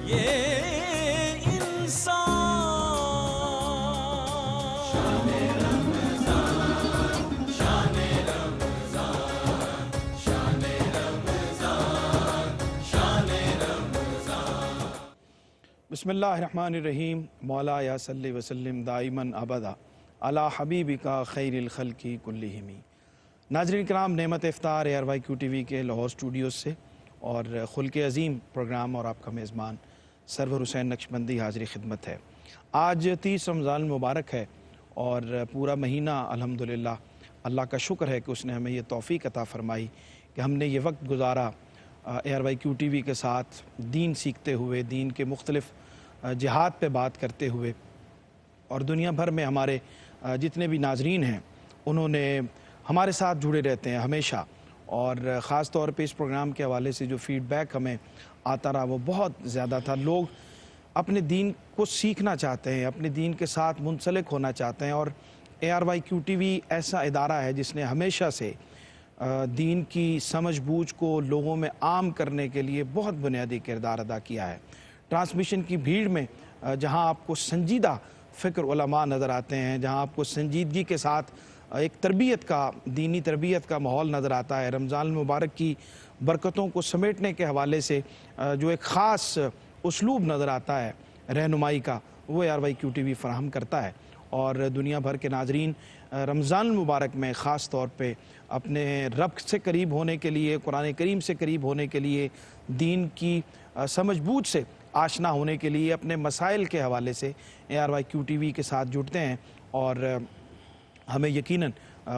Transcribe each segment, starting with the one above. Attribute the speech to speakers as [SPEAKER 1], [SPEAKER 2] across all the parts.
[SPEAKER 1] یہ انسان شان رمضان شان رمضان شان رمضان شان رمضان
[SPEAKER 2] بسم اللہ الرحمن الرحیم مولا یا صلی وسلم دائماً ابدا علی حبیبکا خیر الخلق کلہم۔ ناظرین کرام، نعمت افطار ARYQ TV کے لاہور اسٹوڈیوز سے اور خلق عظیم پروگرام اور آپ کا میزبان سرور حسین نقشبندی حاضر خدمت ہے۔ آج 30 رمضان المبارک ہے اور پورا مہینہ الحمدللہ اللہ کا شکر ہے کہ اس نے ہمیں یہ توفیق عطا فرمائی کہ ہم نے یہ وقت گزارا ARYQ TV کے ساتھ دین سیکھتے ہوئے، دین کے مختلف جہاد پہ بات کرتے ہوئے، اور دنیا بھر میں ہمارے جتنے بھی ناظرین ہیں انہوں نے ہمارے ساتھ جڑے رہتے ہیں ہمیشہ، اور خاص طور پہ اس پروگرام کے حوالے سے جو فیڈ بیک ہمیں آتا رہا وہ بہت زیادہ تھا۔ لوگ اپنے دین کو سیکھنا چاہتے ہیں، اپنے دین کے ساتھ منسلک ہونا چاہتے ہیں، اور ARYQ TV ایسا ادارہ ہے جس نے ہمیشہ سے دین کی سمجھ بوجھ کو لوگوں میں عام کرنے کے لیے بہت بنیادی کردار ادا کیا ہے۔ ٹرانسمیشن کی بھیڑ میں جہاں آپ کو سنجیدہ فکر علماء نظر آتے ہیں، جہاں آپ کو سنجیدگی کے ساتھ ایک تربیت کا، دینی تربیت کا ماحول نظر آتا ہے، رمضان المبارک کی برکتوں کو سمیٹنے کے حوالے سے جو ایک خاص اسلوب نظر آتا ہے رہنمائی کا، وہ ARYQ TV فراہم کرتا ہے۔ اور دنیا بھر کے ناظرین رمضان المبارک میں خاص طور پہ اپنے رب سے قریب ہونے کے لیے، قرآن کریم سے قریب ہونے کے لیے، دین کی سمجھ بوجھ سے آشنا ہونے کے لیے اپنے مسائل کے حوالے سے ARYQ TV کے ساتھ جڑتے ہیں، اور ہمیں یقیناً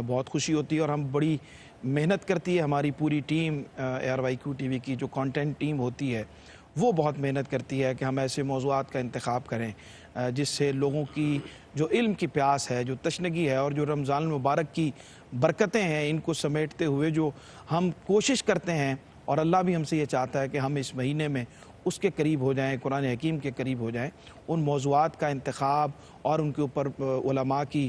[SPEAKER 2] بہت خوشی ہوتی ہے اور ہم بڑی محنت کرتی ہے ہماری پوری ٹیم ARYQ TV کی جو کانٹینٹ ٹیم ہوتی ہے وہ بہت محنت کرتی ہے کہ ہم ایسے موضوعات کا انتخاب کریں جس سے لوگوں کی جو علم کی پیاس ہے، جو تشنگی ہے، اور جو رمضان المبارک کی برکتیں ہیں ان کو سمیٹتے ہوئے جو ہم کوشش کرتے ہیں، اور اللہ بھی ہم سے یہ چاہتا ہے کہ ہم اس مہینے میں اس کے قریب ہو جائیں، قرآن حکیم کے قریب ہو جائیں، ان موضوعات کا انتخاب اور ان کے اوپر علماء کی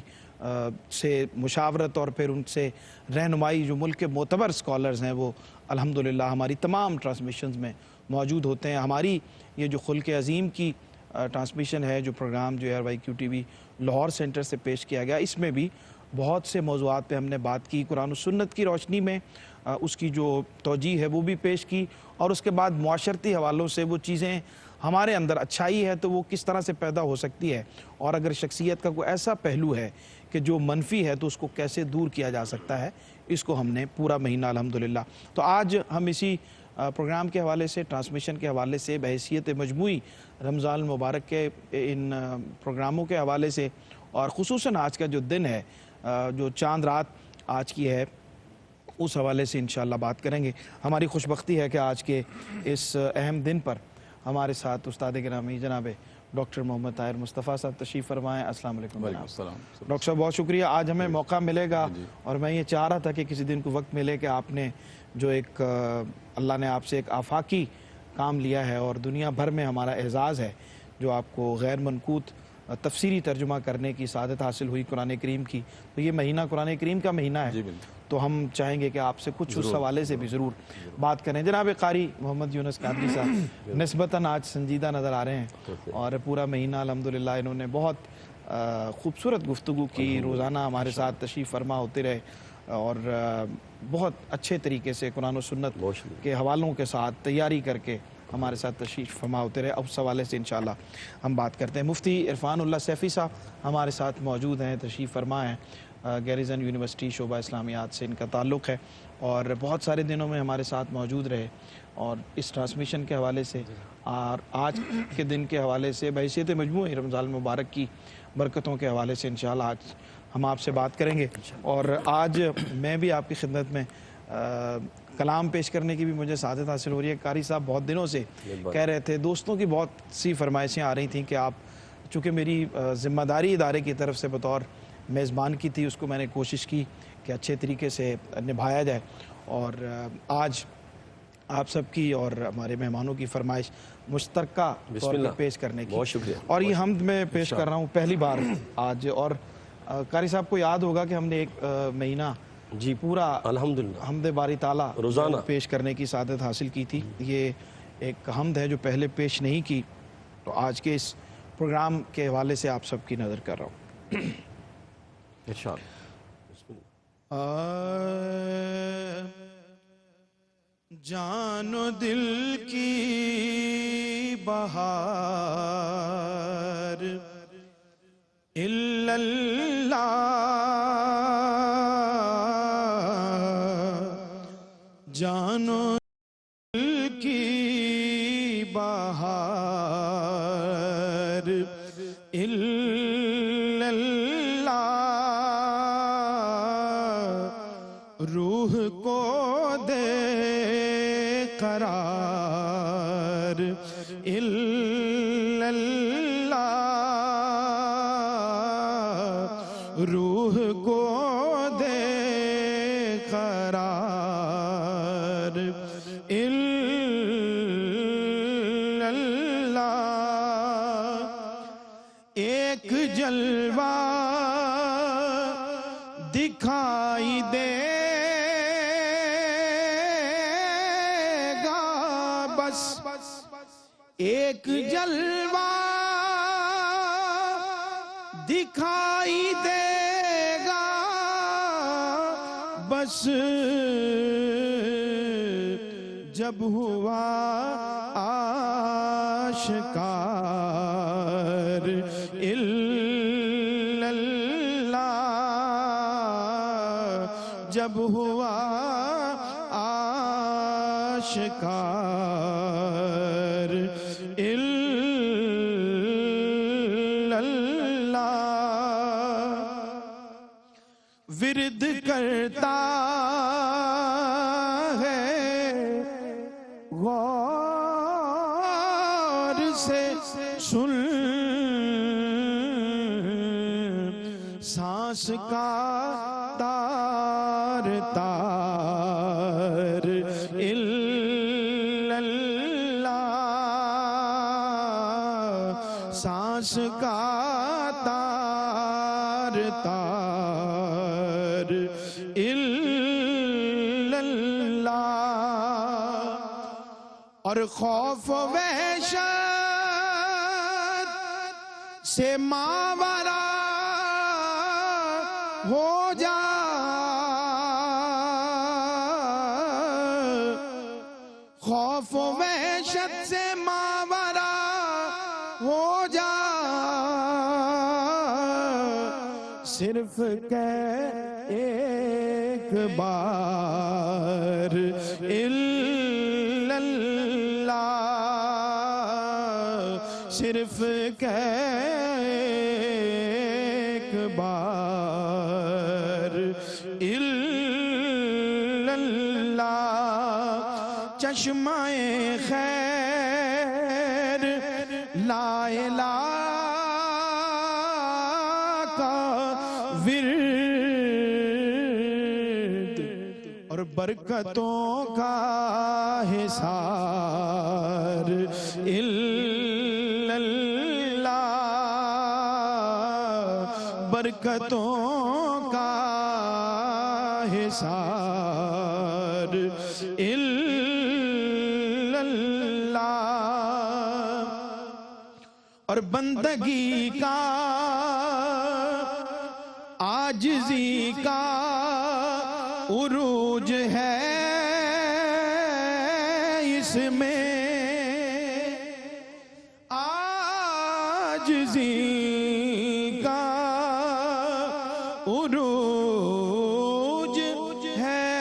[SPEAKER 2] سے مشاورت اور پھر ان سے رہنمائی، جو ملک کے معتبر اسکالرز ہیں وہ الحمدللہ ہماری تمام ٹرانسمیشنز میں موجود ہوتے ہیں۔ ہماری یہ جو خلق عظیم کی ٹرانسمیشن ہے، جو پروگرام جو ARYQ TV لاہور سینٹر سے پیش کیا گیا، اس میں بھی بہت سے موضوعات پہ ہم نے بات کی، قرآن و سنت کی روشنی میں اس کی جو توجیہ ہے وہ بھی پیش کی، اور اس کے بعد معاشرتی حوالوں سے وہ چیزیں ہمارے اندر اچھائی ہے تو وہ کس طرح سے پیدا ہو سکتی ہے، اور اگر شخصیت کا کوئی ایسا پہلو ہے کہ جو منفی ہے تو اس کو کیسے دور کیا جا سکتا ہے، اس کو ہم نے پورا مہینہ الحمدللہ۔ تو آج ہم اسی پروگرام کے حوالے سے، ٹرانسمیشن کے حوالے سے، بحیثیت مجموعی رمضان المبارک کے ان پروگراموں کے حوالے سے، اور خصوصاً آج کا جو دن ہے، جو چاند رات آج کی ہے، اس حوالے سے انشاءاللہ بات کریں گے۔ ہماری خوش بختی ہے کہ آج کے اس اہم دن پر ہمارے ساتھ استاد گرامی جناب ڈاکٹر محمد طاہر مصطفیٰ صاحب تشریف فرمائیں۔ السلام علیکم جناب۔ ڈاکٹر صاحب بہت شکریہ، آج ہمیں موقع ملے گا، اور میں یہ چاہ رہا تھا کہ کسی دن کو وقت ملے کہ آپ نے جو ایک اللہ نے آپ سے ایک آفاقی کام لیا ہے اور دنیا بھر میں ہمارا اعزاز ہے، جو آپ کو غیر منقوط تفسیری ترجمہ کرنے کی سعادت حاصل ہوئی قرآن کریم کی، تو یہ مہینہ قرآن کریم کا مہینہ ہے، تو ہم چاہیں گے کہ آپ سے کچھ اس حوالے سے بھی ضرور بات کریں۔ جناب قاری محمد یونس قادری صاحب نسبتاً آج سنجیدہ نظر آ رہے ہیں، اور پورا مہینہ الحمدللہ انہوں نے بہت خوبصورت گفتگو کی، روزانہ ہمارے ساتھ تشریف فرما ہوتے رہے، اور بہت اچھے طریقے سے قرآن و سنت کے حوالوں کے ساتھ تیاری کر کے ہمارے ساتھ تشریف فرما ہوتے رہے۔ اب اس حوالے سے انشاءاللہ ہم بات کرتے ہیں۔ مفتی عرفان اللہ سیفی صاحب ہمارے ساتھ موجود ہیں، تشریف فرما ہیں، گیریزن یونیورسٹی شعبہ اسلامیات سے ان کا تعلق ہے، اور بہت سارے دنوں میں ہمارے ساتھ موجود رہے، اور اس ٹرانسمیشن کے حوالے سے اور آج کے دن کے حوالے سے بحیثیت مجموعی رمضان المبارک کی برکتوں کے حوالے سے انشاءاللہ آج ہم آپ سے بات کریں گے۔ اور آج میں بھی آپ کی خدمت میں کلام پیش کرنے کی بھی مجھے سعادت حاصل ہو رہی ہے۔ قاری صاحب بہت دنوں سے کہہ رہے تھے، دوستوں کی بہت سی فرمائشیں آ رہی تھیں کہ آپ، چونکہ میری ذمہ داری ادارے کی طرف سے بطور میزبان کی تھی، اس کو میں نے کوشش کی کہ اچھے طریقے سے نبھایا جائے، اور آج آپ سب کی اور ہمارے مہمانوں کی فرمائش مشترکہ طور پر پیش کرنے کی،
[SPEAKER 3] بہت شکریہ،
[SPEAKER 2] اور یہ حمد میں پیش کر رہا ہوں پہلی بار آج۔ اور قاری صاحب کو یاد ہوگا کہ ہم نے ایک مہینہ پورا
[SPEAKER 3] الحمدللہ
[SPEAKER 2] حمد باری تعالیٰ
[SPEAKER 3] روزانہ
[SPEAKER 2] پیش کرنے کی سعادت حاصل کی تھی۔ یہ ایک حمد ہے جو پہلے پیش نہیں کی، تو آج کے اس پروگرام کے حوالے سے آپ سب کی نظر کر رہا ہوں۔
[SPEAKER 3] انشاءاللہ۔
[SPEAKER 2] جان و دل کی بہار الا اللہ، جان و دل کی بہار الا اللہ، روح کو دے قرار الا اللہ، روح کو دے قرار الا اللہ، ایک جلوہ دکھائی دے گا بس، ایک جلوہ دکھائی دے گا بس، جب ہوا آشکار الا اللہ، جب ہوا آشکار الا اللہ، ورد کرتا ہے غور سے سن، سانس کا تار تار الا اللہ، سانس کا تار تار الا اللہ، اور خوف و وحشت سے ماورا ہو جا، خوف و وحشت سے ماورا ہو جا، صرف کہ ایک بار الا اللہ، صرف کہ ایک بار الا اللہ، چشمہ خیر لا الہ کا ورد اور برکتوں کا حصار الا اللہ، برکتوں کا حصار الا اللہ، اور بندگی کا عاجزی کا عروج ہے اس میں، عاجزی کا عروج ہے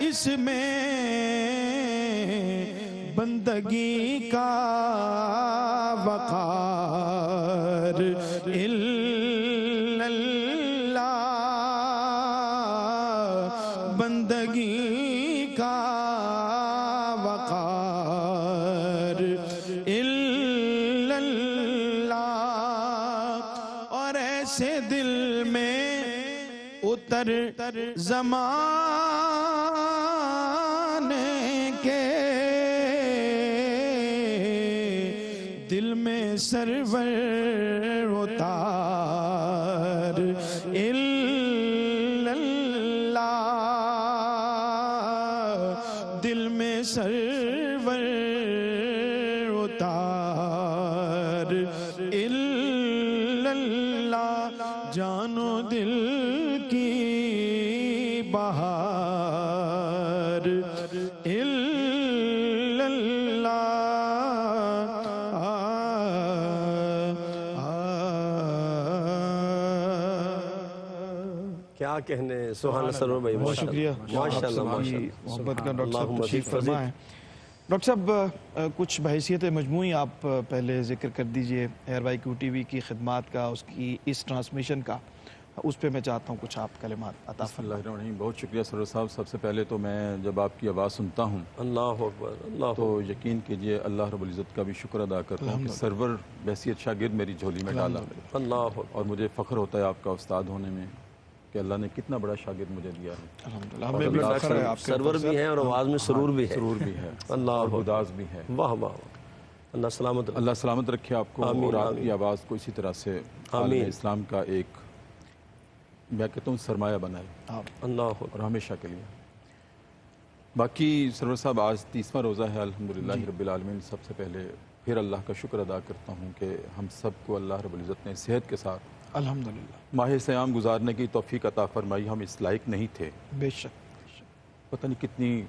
[SPEAKER 2] اس میں، بندگی کا وقار الا اللہ، بندگی کا وقار الا اللہ، اور ایسے دل میں اتر زمانے کے، دل میں سرور اتار الا اللہ، دل میں سرور دل کی بہار الا
[SPEAKER 3] کیا کہنے سبحان اللہ سرور بھائی،
[SPEAKER 2] بہت شکریہ
[SPEAKER 3] ماشاءاللہ
[SPEAKER 2] محبت کا ڈاکٹر صاحب
[SPEAKER 3] اللہم
[SPEAKER 2] تشریف
[SPEAKER 3] مزید
[SPEAKER 2] فرما ہے۔ ڈاکٹر صاحب کچھ بحیثیت مجموعی آپ پہلے ذکر کر دیجئے ایئر وائی کیو ٹی وی کی خدمات کا، اس کی اس ٹرانسمیشن کا، اس پہ میں چاہتا ہوں کچھ آپ کلمات عطا
[SPEAKER 4] بسم
[SPEAKER 2] فرمائیں۔
[SPEAKER 4] اللہ الرحمن الرحیم۔ بہت شکریہ سرور صاحب۔ سب سے پہلے تو میں جب آپ کی آواز سنتا ہوں
[SPEAKER 3] اللہ اکبر، اللہ
[SPEAKER 4] تو یقین کیجئے اللہ رب العزت کا بھی شکر ادا کرتا ہوں کہ سرور بحیثیت شاگرد میری جھولی میں ڈالا،
[SPEAKER 3] اللہ اکبر،
[SPEAKER 4] اور مجھے فخر ہوتا ہے آپ کا استاد ہونے میں کہ اللہ نے کتنا بڑا شاگرد مجھے دیا ہے۔
[SPEAKER 2] الحمدللہ ہمیں بھی فخر ہے آپ کے
[SPEAKER 3] سرور بھی ہے اور آواز میں سرور بھی ہے،
[SPEAKER 4] سرور بھی ہے
[SPEAKER 3] اللہ
[SPEAKER 4] اور
[SPEAKER 3] اکبر،
[SPEAKER 4] گداز بھی ہے۔
[SPEAKER 3] واہ واہ واہ، اللہ سلامت رکھے۔
[SPEAKER 4] اللہ سلامت رکھے آپ کو،
[SPEAKER 3] آمین،
[SPEAKER 4] اور آپ
[SPEAKER 3] آمین۔
[SPEAKER 4] کی آواز کو اسی طرح سے عالم
[SPEAKER 3] آمین۔
[SPEAKER 4] اسلام کا ایک میں کہتا ہوں سرمایہ بنائے
[SPEAKER 3] اللہ اکبر،
[SPEAKER 4] اور ہمیشہ کے لیے۔ باقی سرور صاحب آج 30واں روزہ ہے الحمدللہ رب العالمین۔ سب سے پہلے پھر اللہ کا شکر ادا کرتا ہوں کہ ہم سب کو اللہ رب العزت نے صحت کے ساتھ
[SPEAKER 2] الحمدللہ،
[SPEAKER 4] ماہ صیام گزارنے کی توفیق عطا فرمائی۔ ہم اس لائق نہیں تھے،
[SPEAKER 2] بے شک،
[SPEAKER 4] پتہ نہیں کتنی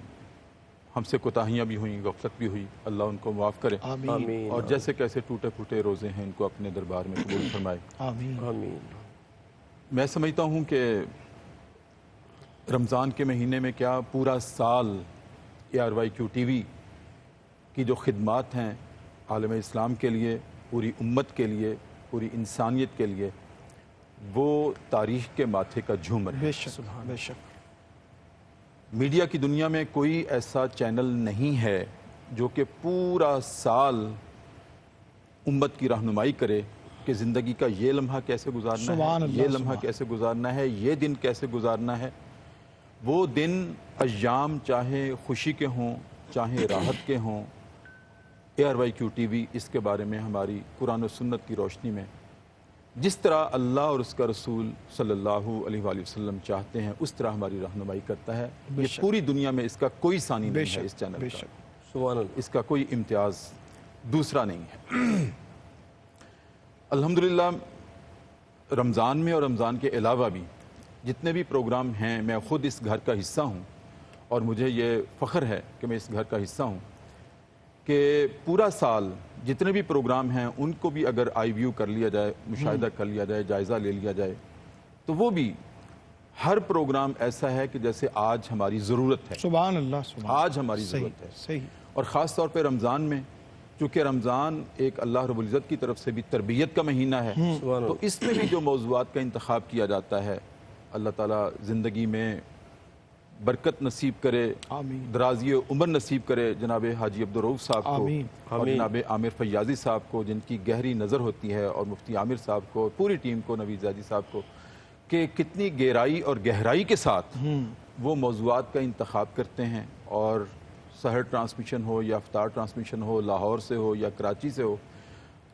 [SPEAKER 4] ہم سے کوتاہیاں بھی ہوئیں، غفلت بھی ہوئی، اللہ ان کو معاف کرے،
[SPEAKER 2] آمین
[SPEAKER 3] آمین،
[SPEAKER 4] اور جیسے کیسے ٹوٹے پھوٹے روزے ہیں ان کو اپنے دربار میں قبول فرمائے۔
[SPEAKER 2] آمین۔
[SPEAKER 3] آمین،
[SPEAKER 4] میں سمجھتا ہوں کہ رمضان کے مہینے میں کیا پورا سال ARYQ TV کی جو خدمات ہیں عالم اسلام کے لیے، پوری امت کے لیے، پوری انسانیت کے لیے، وہ تاریخ کے ماتھے کا جھومر ہے۔
[SPEAKER 2] بے شک، بے شک،
[SPEAKER 4] میڈیا کی دنیا میں کوئی ایسا چینل نہیں ہے جو کہ پورا سال امت کی رہنمائی کرے کہ زندگی کا یہ لمحہ کیسے گزارنا
[SPEAKER 2] سبحان
[SPEAKER 4] ہے،
[SPEAKER 2] اللہ،
[SPEAKER 4] یہ لمحہ
[SPEAKER 2] سبحان
[SPEAKER 4] کیسے گزارنا ہے، یہ دن کیسے گزارنا ہے۔ وہ دن ایام چاہے خوشی کے ہوں چاہے راحت کے ہوں، ARYQ TV اس کے بارے میں ہماری قرآن و سنت کی روشنی میں جس طرح اللہ اور اس کا رسول صلی اللہ علیہ وآلہ وسلم چاہتے ہیں اس طرح ہماری رہنمائی کرتا ہے۔ یہ پوری دنیا میں اس کا کوئی ثانی
[SPEAKER 2] بے
[SPEAKER 4] نہیں ہے،
[SPEAKER 2] شک،
[SPEAKER 4] اس چینل
[SPEAKER 2] بے
[SPEAKER 4] کا
[SPEAKER 2] شک،
[SPEAKER 3] سبحان اللہ،
[SPEAKER 4] اس کا کوئی امتیاز دوسرا نہیں ہے۔ الحمدللہ رمضان میں اور رمضان کے علاوہ بھی جتنے بھی پروگرام ہیں، میں خود اس گھر کا حصہ ہوں اور مجھے یہ فخر ہے کہ میں اس گھر کا حصہ ہوں کہ پورا سال جتنے بھی پروگرام ہیں ان کو بھی اگر آئی ویو کر لیا جائے، مشاہدہ کر لیا جائے، جائزہ لے لیا جائے، تو وہ بھی ہر پروگرام ایسا ہے کہ جیسے آج ہماری ضرورت ہے،
[SPEAKER 2] سبحان اللہ، سبحان اللہ،
[SPEAKER 4] آج ہماری
[SPEAKER 2] صحیح،
[SPEAKER 4] ضرورت ہے۔
[SPEAKER 2] صحیح،
[SPEAKER 4] اور خاص طور پہ رمضان میں، چونکہ رمضان ایک اللہ رب العزت کی طرف سے بھی تربیت کا مہینہ ہے، تو اس میں بھی جو موضوعات کا انتخاب کیا جاتا ہے، اللہ تعالیٰ زندگی میں برکت نصیب کرے،
[SPEAKER 2] آمین،
[SPEAKER 4] درازی عمر نصیب کرے جناب حاجی عبدالرؤوف صاحب کو،
[SPEAKER 2] آمین،
[SPEAKER 4] اور جناب عامر فیاضی صاحب کو جن کی گہری نظر ہوتی ہے، اور مفتی عامر صاحب کو، اور پوری ٹیم کو، نوید زیدی صاحب کو، کہ کتنی گہرائی اور گہرائی کے ساتھ وہ موضوعات کا انتخاب کرتے ہیں، اور سحر ٹرانسمیشن ہو یا افطار ٹرانسمیشن ہو، لاہور سے ہو یا کراچی سے ہو،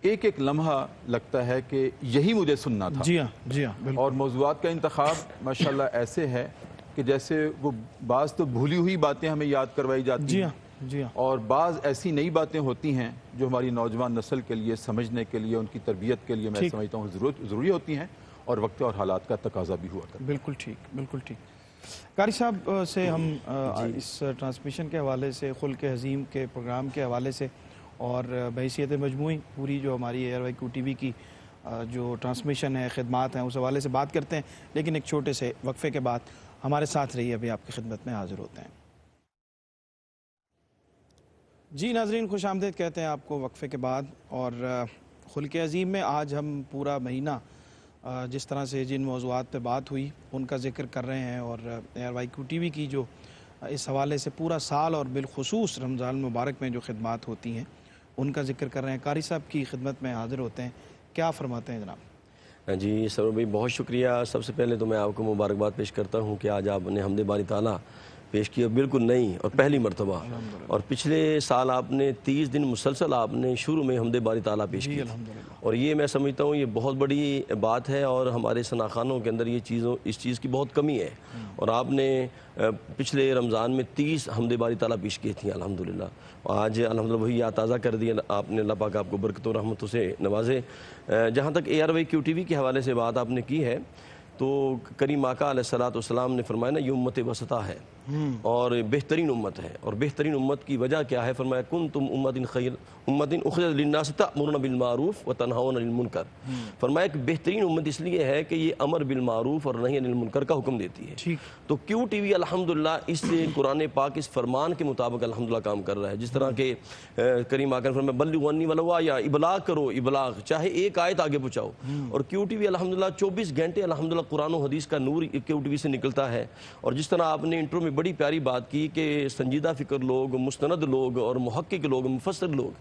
[SPEAKER 4] ایک ایک لمحہ لگتا ہے کہ یہی مجھے سننا تھا۔
[SPEAKER 2] جی ہاں، جی ہاں، بالکل،
[SPEAKER 4] اور موضوعات کا انتخاب ماشاءاللہ ایسے ہے کہ جیسے وہ بعض تو بھولی ہوئی باتیں ہمیں یاد کروائی جاتی
[SPEAKER 2] جی
[SPEAKER 4] ہیں،
[SPEAKER 2] ہاں، جی ہاں،
[SPEAKER 4] اور بعض ایسی نئی باتیں ہوتی ہیں جو ہماری نوجوان نسل کے لیے سمجھنے کے لیے، ان کی تربیت کے لیے میں
[SPEAKER 2] ٹھیک،
[SPEAKER 4] سمجھتا ہوں ضروری ہوتی ہیں، اور وقت اور حالات کا تقاضا بھی ہوا کرتا ہے۔
[SPEAKER 2] بالکل ٹھیک، بالکل ٹھیک۔ قاری صاحب سے ہم اس ٹرانسمیشن کے حوالے سے، خلق عظیم کے پروگرام کے حوالے سے، اور بحیثیت مجموعی پوری جو ہماری ARYQ TV کی جو ٹرانسمیشن ہے، خدمات ہیں، اس حوالے سے بات کرتے ہیں، لیکن ایک چھوٹے سے وقفے کے بعد ہمارے ساتھ رہیے، ابھی آپ کی خدمت میں حاضر ہوتے ہیں۔ جی ناظرین، خوش آمدید کہتے ہیں آپ کو وقفے کے بعد، اور خلق عظیم میں آج ہم پورا مہینہ جس طرح سے جن موضوعات پہ بات ہوئی ان کا ذکر کر رہے ہیں، اور ARYQ TV کی جو اس حوالے سے پورا سال اور بالخصوص رمضان المبارک میں جو خدمات ہوتی ہیں ان کا ذکر کر رہے ہیں۔ قاری صاحب کی خدمت میں حاضر ہوتے ہیں، کیا فرماتے ہیں جناب؟
[SPEAKER 3] جی سرور بھائی بہت شکریہ۔ سب سے پہلے تو میں آپ کو مبارکباد پیش کرتا ہوں کہ آج آپ نے حمد باری تعالیٰ پیش کیا، بالکل نئی اور پہلی مرتبہ، اور پچھلے سال آپ نے 30 دن مسلسل آپ نے شروع میں حمد باری تعالیٰ پیش کی،
[SPEAKER 2] الحمدللہ،
[SPEAKER 3] اور یہ میں سمجھتا ہوں یہ بہت بڑی بات ہے، اور ہمارے ثناخانوں کے اندر اس چیز کی بہت کمی ہے، اور آپ نے پچھلے رمضان میں 30 حمد باری تعالیٰ پیش کی تھیں الحمدللہ، اور آج الحمدللہ وہی یاد تازہ کر دیا آپ نے، اللہ پاک آپ کو برکت و رحمتوں سے نوازے۔ جہاں تک ARYQ TV کے حوالے سے بات آپ نے کی ہے تو کریم آقا علیہ الصلوۃ والسلام نے فرمایا نا یہ امت وسطیٰ ہے اور بہترین امت ہے، اور بہترین امت کی وجہ کیا ہے؟ فرمایا کنتم امۃ اخرجت للناس تأمرون بالمعروف وتنہون عن المنکر۔ فرمایا کہ بہترین امت اس لیے ہے کہ یہ امر بالمعروف اور نہی عن المنکر کا حکم دیتی ہے۔ تو کیو ٹی وی الحمدللہ اس سے قرآن پاک اس فرمان کے مطابق الحمدللہ کام کر رہا ہے، جس طرح کہ کریم آقا نے فرمایا بلغوا عنی ولو آیہ، ابلاغ کرو، ابلاغ چاہے ایک آیت آگے پہنچاؤ۔ اور کیو ٹی وی الحمدللہ 24 گھنٹے الحمدللہ قرآن و حدیث کا نور کیو ٹی وی سے نکلتا ہے۔ اور جس طرح آپ نے انٹرو میں بڑی پیاری بات کی کہ سنجیدہ فکر لوگ، مستند لوگ اور محقق لوگ، مفسر لوگ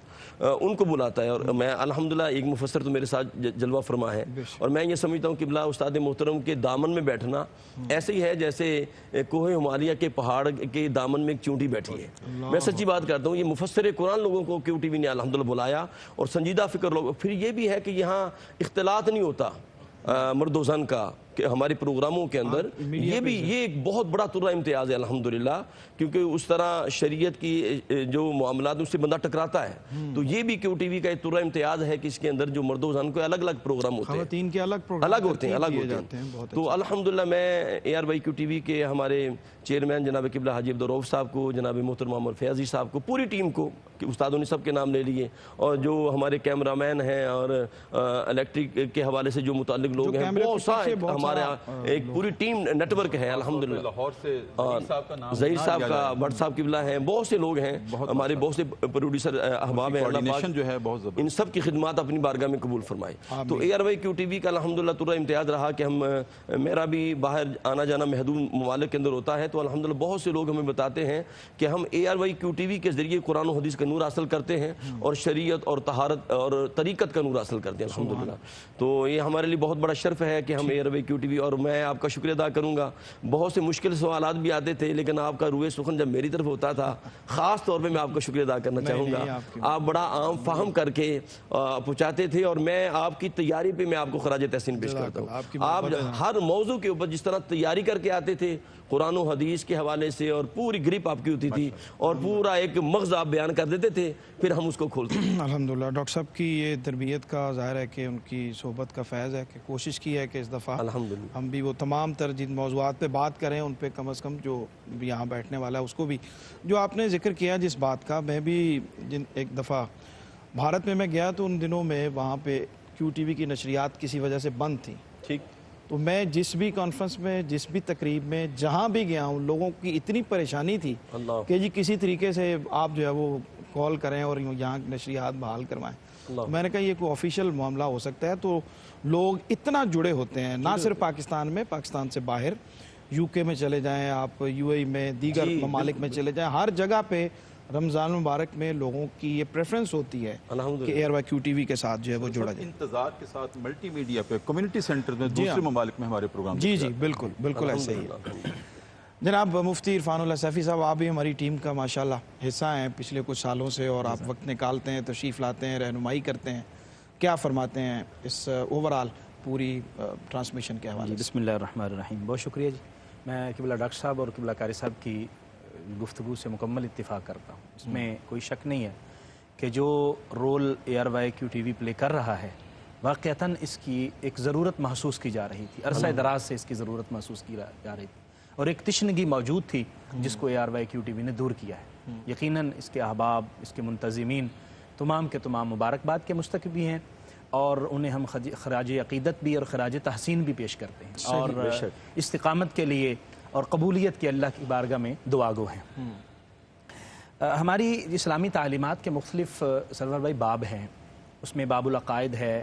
[SPEAKER 3] ان کو بلاتا ہے، اور میں الحمدللہ ایک مفسر تو میرے ساتھ جلوہ فرما ہے، اور میں یہ سمجھتا ہوں کہ بلا استاد محترم کے دامن میں بیٹھنا ایسے ہی ہے جیسے کوہ ہمالیہ کے پہاڑ کے دامن میں ایک چونٹی بیٹھی ہے۔ میں سچی بات کرتا ہوں، یہ مفسر قرآن لوگوں کو کیو ٹی وی نے الحمدللہ بلایا، اور سنجیدہ فکر لوگ۔ پھر یہ بھی ہے کہ یہاں اختلاط نہیں ہوتا مرد و زن کا کہ ہمارے پروگراموں کے اندر، یہ ایک بہت بڑا ترہ امتیاز ہے الحمدللہ، کیونکہ اس طرح شریعت کی جو معاملات اس سے بندہ ٹکراتا ہے، تو یہ بھی کیو ٹی وی کا ایک ترہ امتیاز ہے کہ اس کے اندر جو مرد و زن کو الگ الگ پروگرام ہوتے ہیں،
[SPEAKER 2] خواتین کے الگ
[SPEAKER 3] ہوتے ہیں۔ تو الحمدللہ میں A R Y Q T V کے ہمارے چیئرمین جناب قبلہ حاجی عبدالرؤف صاحب کو، جناب محترم محمد فیاضی صاحب کو، پوری ٹیم کو، کہ استادوں نے سب کے نام لے لیے، اور جو ہمارے کیمرہ مین ہیں اور الیکٹرک کے حوالے سے جو متعلق لوگ ہیں، بہت سارے ہمارا ایک پوری ٹیم نیٹ ورک ہے الحمدللہ۔
[SPEAKER 4] لاہور سے
[SPEAKER 3] ظہیر صاحب کا، بٹ صاحب قبلہ ہیں، بہت سے لوگ ہیں ہمارے، بہت سے پروڈیوسر احباب ہیں، اللہ پاک
[SPEAKER 4] جو ہے بہت زبردست،
[SPEAKER 3] ان سب کی خدمات اپنی بارگاہ میں قبول فرمائے۔ تو A R Y Q T V کا الحمدللہ ترہ امتیاز رہا کہ ہم، میرا بھی باہر آنا جانا محدود ممالک کے اندر ہوتا ہے، تو الحمدللہ بہت سے لوگ ہمیں بتاتے ہیں کہ ہم A R Y Q T V کے ذریعے قرآن و حدیث کا نور حاصل کرتے ہیں، اور شریعت اور طہارت اور طریقت کا نور حاصل کرتے ہیں الحمدللہ۔ تو یہ ہمارے لیے بہت بڑا شرف ہے کہ ہم A R Y Q T V, اور میں آپ کا شکریہ ادا کروں گا، بہت سے مشکل سوالات بھی آتے تھے، لیکن آپ کا روئے سخن جب میری طرف ہوتا تھا، خاص طور پہ میں آپ کا شکریہ ادا کرنا چاہوں گا، آپ بڑا عام فہم کر کے پہنچاتے تھے، اور میں آپ کی تیاری پہ میں آپ کو خراج تحسین پیش کرتا ہوں۔ آپ ہر موضوع کے اوپر جس طرح تیاری کر کے آتے تھے قرآن و حدیث کے حوالے سے، اور پوری گریپ آپ کی ہوتی تھی، اور پورا ایک مغز آپ بیان کر دیتے تھے، پھر ہم اس کو کھولتے تھے۔
[SPEAKER 2] الحمدللہ ڈاکٹر صاحب کی یہ تربیت کا ظاہر ہے کہ ان کی صحبت کا فیض ہے کہ کوشش کی ہے کہ اس دفعہ
[SPEAKER 3] الحمدللہ
[SPEAKER 2] ہم بھی وہ تمام تر جن موضوعات پہ بات کریں ان پہ کم از کم جو یہاں بیٹھنے والا ہے اس کو بھی، جو آپ نے ذکر کیا جس بات کا، میں بھی ایک دفعہ بھارت میں گیا تو ان دنوں میں وہاں پہ کیو ٹی وی کی نشریات کسی وجہ سے بند تھیں،
[SPEAKER 3] ٹھیک،
[SPEAKER 2] تو میں جس بھی کانفرنس میں، جس بھی تقریب میں جہاں بھی گیا ہوں، لوگوں کی اتنی پریشانی تھی کہ جی کسی طریقے سے آپ جو ہے وہ کال کریں اور یہاں نشریات بحال کروائیں۔ میں نے کہا یہ کوئی آفیشیل معاملہ ہو سکتا ہے، تو لوگ اتنا جڑے ہوتے ہیں، نہ صرف پاکستان میں، پاکستان سے باہر، یو کے میں چلے جائیں آپ، یو اے میں، دیگر ممالک میں چلے جائیں، ہر جگہ پہ رمضان مبارک میں لوگوں کی یہ پریفرنس ہوتی ہے کہ A R Y Q T V کے ساتھ جو ہے وہ جڑا جائے۔
[SPEAKER 4] انتظار کے ساتھ ملٹی میڈیا پہ کمیونٹی سینٹر میں دوسرے ممالک میں ہمارے پروگرام،
[SPEAKER 2] جی بالکل بالکل ایسے ہی ہے۔ جناب مفتی عرفان اللہ سیفی صاحب، آپ بھی ہماری ٹیم کا ماشاءاللہ حصہ ہیں پچھلے کچھ سالوں سے، اور آپ وقت نکالتے ہیں، تشریف لاتے ہیں، رہنمائی کرتے ہیں، کیا فرماتے ہیں اس اوورآل پوری ٹرانسمیشن کے حوالے سے؟
[SPEAKER 5] بسم اللہ الرحمن الرحیم، بہت شکریہ جی۔ میں قبلہ ڈاکٹر صاحب اور قبلہ قاری صاحب کی گفتگو سے مکمل اتفاق کرتا ہوں، اس میں کوئی شک نہیں ہے کہ جو role A R Y Q T V play کر رہا ہے، واقعتاً اس کی ایک ضرورت محسوس کی جا رہی تھی، عرصہ دراز سے اس کی ضرورت محسوس کی جا رہی تھی، اور ایک تشنگی موجود تھی جس کو A R Y Q T V نے دور کیا ہے۔ یقیناً اس کے احباب، اس کے منتظمین تمام کے تمام مبارکباد کے مستحق بھی ہیں، اور انہیں ہم خراج عقیدت بھی اور خراج تحسین بھی پیش کرتے ہیں، اور استقامت کے لیے اور قبولیت کے اللہ کی بارگاہ میں دعا گو ہیں۔ ہماری اسلامی تعلیمات کے مختلف سرور بھائی باب ہیں، اس میں باب العقائد ہے،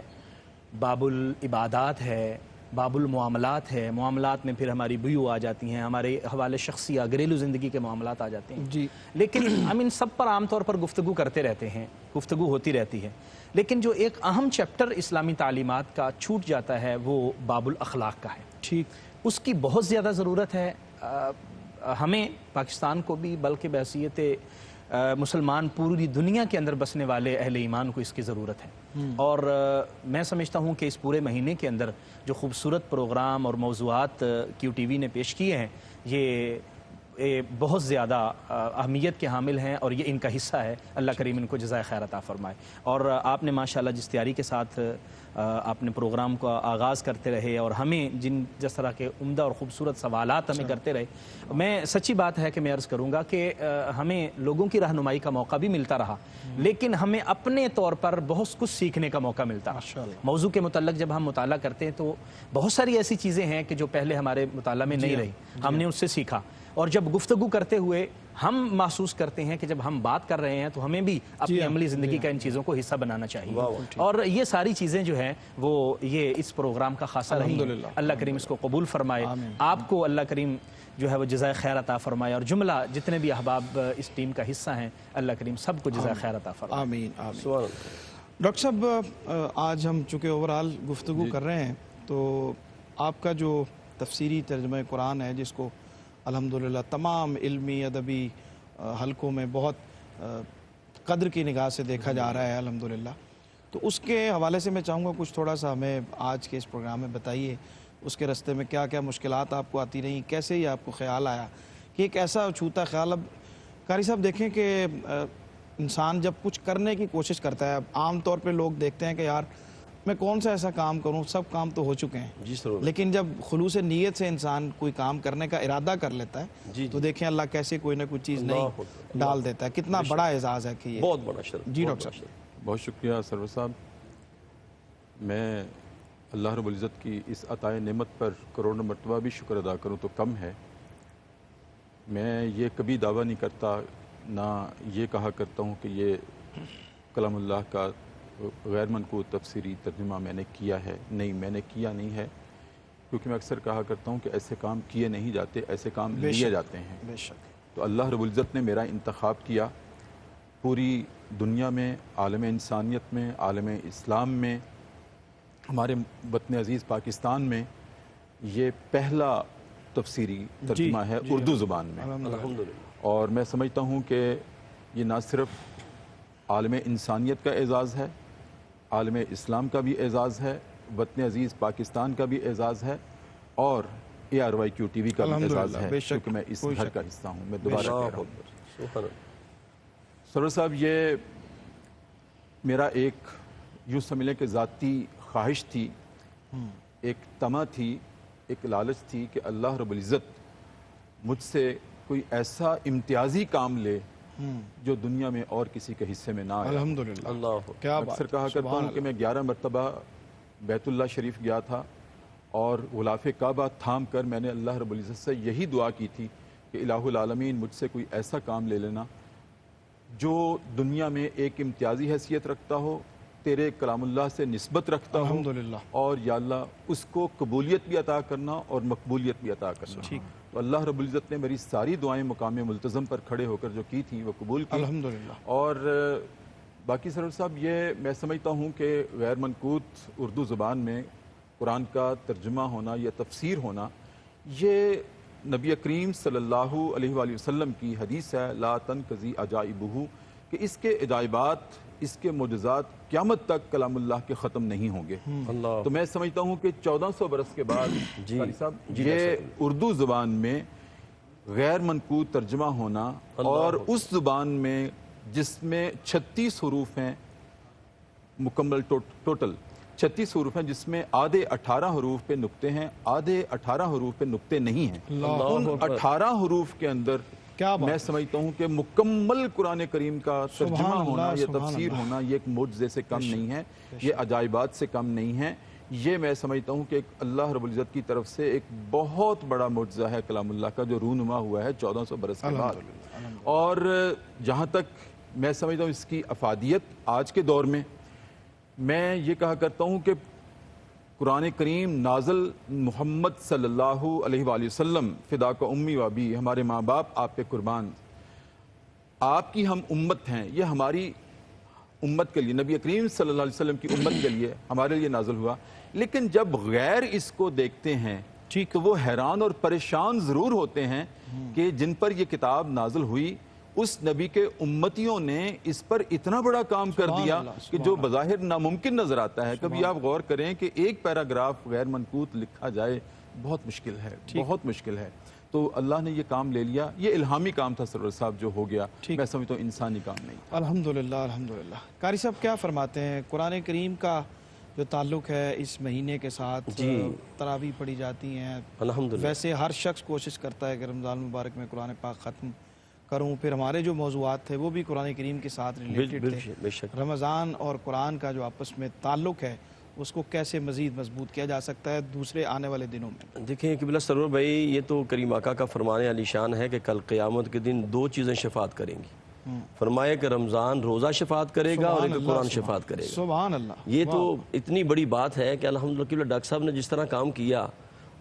[SPEAKER 5] باب العبادات ہے، باب المعاملات ہے، معاملات میں پھر ہماری بیو آ جاتی ہیں، ہمارے حوالے شخصیہ گھریلو زندگی کے معاملات آ جاتے ہیں
[SPEAKER 2] جی،
[SPEAKER 5] لیکن ہم ان سب پر عام طور پر گفتگو کرتے رہتے ہیں، گفتگو ہوتی رہتی ہے، لیکن جو ایک اہم چیپٹر اسلامی تعلیمات کا چھوٹ جاتا ہے وہ باب الاخلاق کا ہے۔
[SPEAKER 2] ٹھیک،
[SPEAKER 5] اس کی بہت زیادہ ضرورت ہے، ہمیں پاکستان کو بھی، بلکہ بحیثیت مسلمان پوری دنیا کے اندر بسنے والے اہل ایمان کو اس کی ضرورت ہے، اور میں سمجھتا ہوں کہ اس پورے مہینے کے اندر جو خوبصورت پروگرام اور موضوعات کیو ٹی وی نے پیش کیے ہیں، یہ بہت زیادہ اہمیت کے حامل ہیں اور یہ ان کا حصہ ہے. اللہ کریم ان کو جزائے خیر عطا فرمائے. اور آپ نے ماشاءاللہ جس تیاری کے ساتھ آپ نے پروگرام کا آغاز کرتے رہے اور ہمیں جس طرح کے عمدہ اور خوبصورت سوالات ہمیں کرتے رہے, میں سچی بات ہے کہ میں عرض کروں گا کہ ہمیں لوگوں کی رہنمائی کا موقع بھی ملتا رہا, لیکن ہمیں اپنے طور پر بہت کچھ سیکھنے کا موقع ملتا. موضوع کے متعلق جب ہم مطالعہ کرتے ہیں تو بہت ساری ایسی چیزیں ہیں کہ جو پہلے ہمارے مطالعہ میں نہیں رہی, ہم نے اس سے سیکھا. اور جب گفتگو کرتے ہوئے ہم محسوس کرتے ہیں کہ جب ہم بات کر رہے ہیں تو ہمیں بھی اپنی عملی زندگی کا ان چیزوں کو حصہ بنانا چاہیے. اور یہ ساری چیزیں جو ہیں وہ یہ اس پروگرام کا خاصہ رہی ہیں. اللہ کریم اس کو قبول فرمائے. آپ کو اللہ کریم جو ہے وہ جزائے خیر عطا فرمائے, اور جملہ جتنے بھی احباب اس ٹیم کا حصہ ہیں اللہ کریم سب کو جزائے خیر عطا فرمائے.
[SPEAKER 2] آمین آمین. ڈاکٹر صاحب, آج ہم چونکہ اوورال گفتگو کر رہے ہیں تو آپ کا جو تفسیری ترجمہ قرآن ہے جس کو الحمدللہ تمام علمی ادبی حلقوں میں بہت قدر کی نگاہ سے دیکھا جا رہا ہے الحمدللہ, تو اس کے حوالے سے میں چاہوں گا کچھ تھوڑا سا ہمیں آج کے اس پروگرام میں بتائیے. اس کے راستے میں کیا کیا مشکلات آپ کو آتی رہیں, کیسے ہی آپ کو خیال آیا کہ ایک ایسا چھوٹا خیال. اب قاری صاحب دیکھیں کہ انسان جب کچھ کرنے کی کوشش کرتا ہے, عام طور پہ لوگ دیکھتے ہیں کہ یار میں کون سا ایسا کام کروں, سب کام تو ہو چکے ہیں, لیکن جب خلوص نیت سے انسان کوئی کام کرنے کا ارادہ کر لیتا ہے تو دیکھیں اللہ کیسے کوئی نہ کوئی چیز نہیں ڈال دیتا ہے. کتنا بڑا اعزاز ہے کہ یہ
[SPEAKER 3] بہت بڑا شرف.
[SPEAKER 2] جی ڈاکٹر صاحب.
[SPEAKER 4] بہت شکریہ سرور صاحب. میں اللہ رب العزت کی اس عطائے نعمت پر کروڑوں مرتبہ بھی شکر ادا کروں تو کم ہے. میں یہ کبھی دعویٰ نہیں کرتا, نہ یہ کہا کرتا ہوں کہ یہ کلام اللہ کا غیر منقول تفسیری ترجمہ میں نے کیا ہے. نہیں, میں نے کیا نہیں ہے, کیونکہ میں اکثر کہا کرتا ہوں کہ ایسے کام کیے نہیں جاتے, ایسے کام لیے جاتے ہیں.
[SPEAKER 2] بے شک.
[SPEAKER 4] تو اللہ رب العزت نے میرا انتخاب کیا. پوری دنیا میں, عالم انسانیت میں, عالم اسلام میں, ہمارے وطن عزیز پاکستان میں یہ پہلا تفسیری ترجمہ ہے اردو زبان میں
[SPEAKER 3] الحمدللہ.
[SPEAKER 4] اور میں سمجھتا ہوں کہ یہ نہ صرف عالم انسانیت کا اعزاز ہے, عالم اسلام کا بھی اعزاز ہے, وطن عزیز پاکستان کا بھی اعزاز ہے, اور ARYQ-TV کا بھی اعزاز ہے, کیونکہ میں اس گھر کا حصہ ہوں. میں دوبارہ کہہ رہا ہوں سرور صاحب, یہ میرا ایک یوں سمجھیں کہ ذاتی خواہش تھی, ایک تمہ تھی, ایک لالچ تھی کہ اللہ رب العزت مجھ سے کوئی ایسا امتیازی کام لے جو دنیا میں اور کسی کے حصے میں نہ آیا.
[SPEAKER 2] الحمدللہ.
[SPEAKER 3] اللہ
[SPEAKER 2] کیا
[SPEAKER 4] اکثر کہا کرتا ہوں کہ میں 11 مرتبہ بیت اللہ شریف گیا تھا اور غلاف کعبہ تھام کر میں نے اللہ رب العزت سے یہی دعا کی تھی کہ الہ العالمین مجھ سے کوئی ایسا کام لے لینا جو دنیا میں ایک امتیازی حیثیت رکھتا ہو, تیرے کلام اللہ سے نسبت رکھتا ہو,
[SPEAKER 2] الحمدللہ,
[SPEAKER 4] اور یا اللہ اس کو قبولیت بھی عطا کرنا اور مقبولیت بھی عطا کرنا. تو اللہ رب العزت نے میری ساری دعائیں مقام ملتزم پر کھڑے ہو کر جو کی تھی وہ قبول کی
[SPEAKER 2] الحمدللہ.
[SPEAKER 4] اور باقی سرور صاحب, یہ میں سمجھتا ہوں کہ غیر منقوط اردو زبان میں قرآن کا ترجمہ ہونا یا تفسیر ہونا, یہ نبی کریم صلی اللہ علیہ وآلہ وسلم کی حدیث ہے, لا تنقضی عجائبہ, کہ اس کے عجائبات, اس کے معجزات قیامت تک کلام اللہ کے ختم نہیں ہوں گے. تو میں سمجھتا ہوں کہ 1400 برس کے بعد قاری صاحب یہ اردو زبان میں غیر منقوط ترجمہ ہونا, اور اس زبان میں جس میں 36 حروف ہیں مکمل, ٹوٹل 36 حروف ہیں, جس میں آدھے 18 حروف پہ نقطے ہیں, آدھے 18 حروف پہ نقطے نہیں ہیں. ان 18 حروف کے اندر میں سمجھتا ہوں کہ مکمل قرآن کریم کا ترجمہ ہونا یا تفسیر ہونا یہ ایک معجزے سے کم نہیں ہے, یہ عجائبات سے کم نہیں ہے. یہ میں سمجھتا ہوں کہ اللہ رب العزت کی طرف سے ایک بہت بڑا معجزہ ہے کلام اللہ کا, جو رونما ہوا ہے 1400 برس کے بعد. اور جہاں تک میں سمجھتا ہوں اس کی افادیت آج کے دور میں یہ کہا کرتا ہوں کہ قرآن کریم نازل محمد صلی اللہ علیہ وآلہ وسلم, فدا کا امی و ابی, ہمارے ماں باپ آپ پہ قربان, آپ کی ہم امت ہیں, یہ ہماری امت کے لیے, نبی کریم صلی اللہ علیہ وسلم کی امت کے لیے, ہمارے لیے نازل ہوا. لیکن جب غیر اس کو دیکھتے ہیں تو وہ حیران اور پریشان ضرور ہوتے ہیں کہ جن پر یہ کتاب نازل ہوئی اس نبی کے امتیوں نے اس پر اتنا بڑا کام کر دیا کہ جو بظاہر ناممکن نظر آتا ہے. کبھی آپ غور کریں کہ ایک پیراگراف غیر منقوط لکھا جائے, بہت مشکل ہے, بہت مشکل ہے. تو اللہ نے یہ کام لے لیا. یہ الہامی کام تھا سرور صاحب جو ہو گیا, میں سمجھتا ہوں انسانی کام نہیں.
[SPEAKER 2] الحمدللہ الحمدللہ. قاری صاحب کیا فرماتے ہیں, قرآن کریم کا جو تعلق ہے اس مہینے کے ساتھ, تراویح پڑھی جاتی ہیں,
[SPEAKER 3] الحمدللہ
[SPEAKER 2] ویسے ہر شخص کوشش کرتا ہے کہ رمضان مبارک میں قرآن پاک ختم کروں, پھر ہمارے جو موضوعات تھے وہ بھی قرآن کریم کے ساتھ ریلیٹڈ تھے.
[SPEAKER 3] بے شک.
[SPEAKER 2] رمضان اور قرآن کا جو آپس میں تعلق ہے اس کو کیسے مزید مضبوط کیا جا سکتا ہے دوسرے آنے والے دنوں میں؟
[SPEAKER 3] دیکھیں قبلہ سرور بھائی, یہ تو کریم آقا کا فرمان علی شان ہے کہ کل قیامت کے دن 2 چیزیں شفاعت کریں گی. فرمایا کہ رمضان روزہ شفاعت کرے گا اور ایک قرآن شفاعت کرے گا.
[SPEAKER 2] سبحان اللہ.
[SPEAKER 3] یہ تو اتنی بڑی بات ہے کہ الحمدللہ قبلہ ڈاکٹر صاحب نے جس طرح کام کیا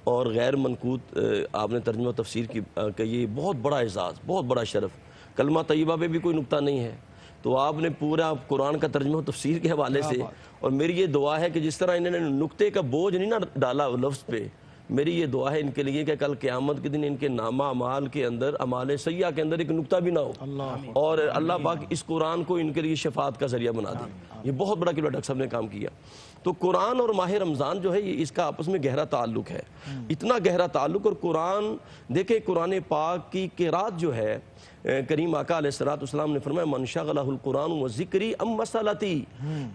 [SPEAKER 3] اور غیر منقوط آپ نے ترجمہ و تفسیر کی کہ یہ بہت بڑا اعزاز, بہت بڑا شرف. کلمہ طیبہ پہ بھی کوئی نقطہ نہیں ہے, تو آپ نے پورا قرآن کا ترجمہ و تفسیر کے حوالے سے, اور میری یہ دعا ہے کہ جس طرح انہوں نے نقطے کا بوجھ نہیں نہ ڈالا لفظ پہ, میری یہ دعا ہے ان کے لیے کہ کل قیامت کے دن ان کے نامہ اعمال کے اندر, اعمال سیئہ کے اندر ایک نقطہ بھی نہ ہو, اور اللہ پاک اس قرآن کو ان کے لیے شفاعت کا ذریعہ بنا دے. یہ بہت بڑا قبلہ ڈاکٹر صاحب نے کام کیا. تو قرآن اور ماہ رمضان جو ہے یہ اس کا آپس میں گہرا تعلق ہے, اتنا گہرا تعلق. اور قرآن دیکھیں, قرآن پاک کی قرات جو ہے, کریم آقا علیہ السلام نے فرمایا من شغلہ القرآن و ذکری ام مسالتی,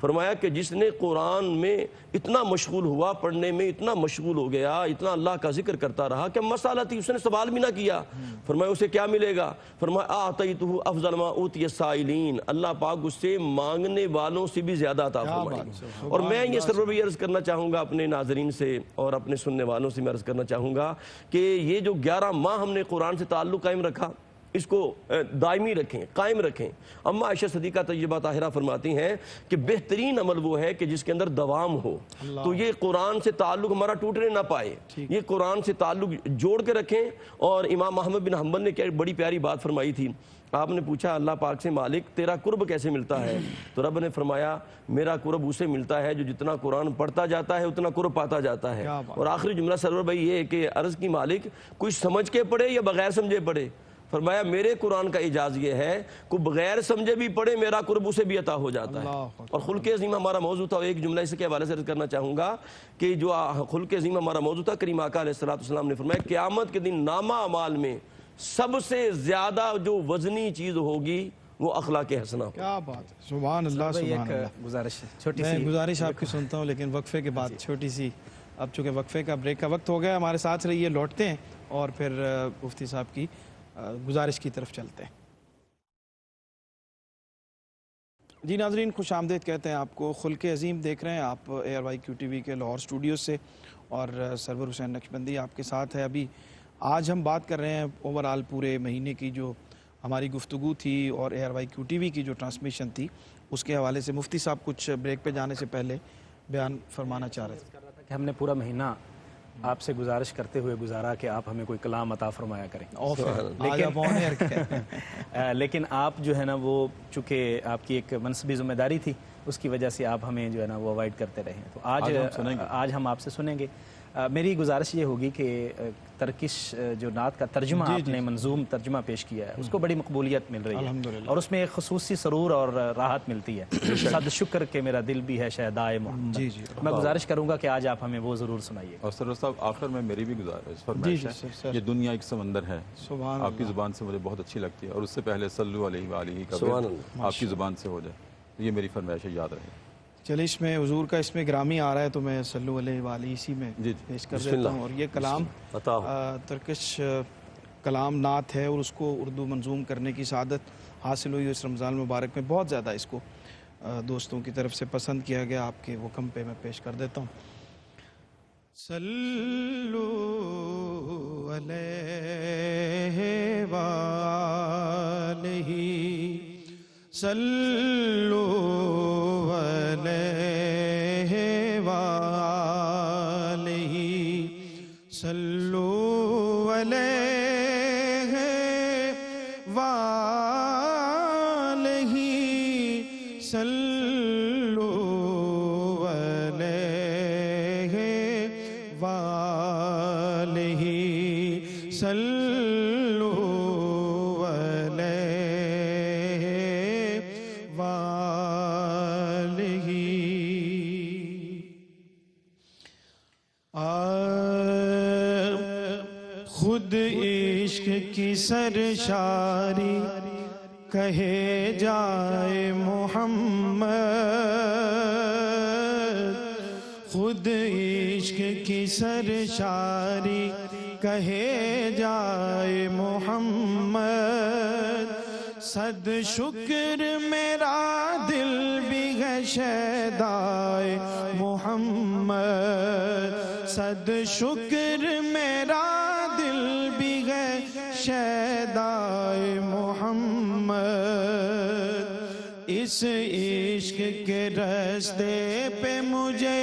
[SPEAKER 3] فرمایا کہ جس نے قرآن میں اتنا مشغول ہوا, پڑھنے میں اتنا مشغول ہو گیا, اتنا اللہ کا ذکر کرتا رہا کہ مسالتی, اس نے سوال بھی نہ کیا. فرمایا اسے کیا ملے گا؟ فرمایا اعطیتہ افضل ما اوتی السائلین, اللہ پاک اس سے مانگنے والوں سے بھی زیادہ عطا فرمائے گا. اور میں یہ سرور بھی عرض کرنا چاہوں گا اپنے ناظرین سے اور اپنے سننے والوں سے, میں عرض کرنا چاہوں گا کہ یہ جو 11 ماہ ہم نے قرآن سے تعلق قائم رکھا, اس کو دائمی رکھیں, قائم رکھیں. اما عائشہ صدیقہ طیبہ طاہرہ فرماتی ہیں کہ بہترین عمل وہ ہے کہ جس کے اندر دوام ہو. تو یہ قرآن سے تعلق ہمارا ٹوٹنے نہ پائے, یہ قرآن سے تعلق جوڑ کے رکھیں. اور امام احمد بن حنبل نے کیا بڑی پیاری بات فرمائی تھی. آپ نے پوچھا اللہ پاک سے, مالک تیرا قرب کیسے ملتا ہے؟ تو رب نے فرمایا میرا قرب اسے ملتا ہے جو جتنا قرآن پڑھتا جاتا ہے اتنا قرب پاتا جاتا ہے. اور آخری جملہ سرور بھائی یہ ہے کہ عرض کی مالک کوئی سمجھ کے پڑھے یا بغیر سمجھے پڑھے؟ فرمایا میرے قرآن کا اعجاز یہ ہے کہ بغیر سمجھے بھی پڑھے میرا قرب اسے بھی عطا ہو جاتا ہے. اور خلق عظیم ہمارا موضوع تھا, ایک جملہ اس کے حوالے سے عرض کرنا چاہوں گا کہ جو خلق عظیم ہمارا موضوع تھا, کریم آقا علیہ السلام نے فرمایا قیامت کے دن نامہ اعمال میں سب سے زیادہ جو وزنی چیز ہوگی وہ اخلاق حسنہ.
[SPEAKER 2] کیا بات ہے, سبحان اللہ سبحان اللہ.
[SPEAKER 5] گزارش چھوٹی
[SPEAKER 2] میں
[SPEAKER 5] سی
[SPEAKER 2] گزارش آپ کی سنتا ہوں لیکن وقفے کے بعد چھوٹی سی, اب چونکہ وقفے کا بریک کا وقت ہو گیا, ہمارے ساتھ رہیے, لوٹتے ہیں اور پھر مفتی صاحب کی گزارش کی طرف چلتے ہیں. جی ناظرین خوش آمدید کہتے ہیں آپ کو. خلق عظیم دیکھ رہے ہیں آپ ARYQTV کے لاہور اسٹوڈیوز سے, اور سرور حسین نقشبندی آپ کے ساتھ ہے. ابھی آج ہم بات کر رہے ہیں اوورآل پورے مہینے کی جو ہماری گفتگو تھی اور ARYQTV کی جو ٹرانسمیشن تھی اس کے حوالے سے. مفتی صاحب کچھ بریک پہ جانے سے پہلے بیان فرمانا چاہ رہے تھے
[SPEAKER 5] کہ ہم نے پورا مہینہ آپ سے گزارش کرتے ہوئے گزارا کہ آپ ہمیں کوئی کلام عطا فرمایا کریں. لیکن آپ جو ہے نا وہ چونکہ آپ کی ایک منصبی ذمہ داری تھی, اس کی وجہ سے آپ ہمیں جو ہے نا وہ اوائڈ کرتے رہے. تو آج ہم آپ سے سنیں گے. میری گزارش یہ ہوگی کہ ترکش جو نعت کا ترجمہ آپ نے منظوم ترجمہ پیش کیا ہے اس کو بڑی مقبولیت مل رہی ہے, اور اس میں ایک خصوصی سرور اور راحت ملتی ہے. صد شکر کہ میرا دل بھی ہے شہدائے محمد. میں گزارش کروں گا کہ آج آپ ہمیں وہ ضرور سنائیے.
[SPEAKER 4] اور سرور صاحب آخر میں میری بھی گزارش فرمائش ہے, یہ دنیا ایک سمندر ہے, آپ کی زبان سے مجھے بہت اچھی لگتی ہے, اور اس سے پہلے صلو علیہ وآلہ کا آپ کی زبان سے ہو جائے, یہ میری فرمائش ہے, یاد رہے.
[SPEAKER 2] چلے اس میں حضور کا اس میں گرامی آ رہا ہے تو میں صلو علیہ وآلہ اسی میں پیش کر دیتا ہوں. اور یہ کلام ترکش کلام نعت ہے, اور اس کو اردو منظوم کرنے کی سعادت حاصل ہوئی اس رمضان مبارک میں. بہت زیادہ اس کو دوستوں کی طرف سے پسند کیا گیا. آپ کے حکم پہ میں پیش کر دیتا ہوں. صلو علیہ وآلہ صلو علیہ وآلہ صلو علیہ وآلہ صلو علیہ وآلہ صلو علیہ وآلہ. خود عشق کی سرشاری کہے جائے محمد، خود عشق کی سرشاری کہے جائے محمد، صد شکر میرا دل بھی ہے شیدائے محمد، صد شکر میرا دل بھی ہے شیدائے محمد، اس عشق کے راستے پہ مجھے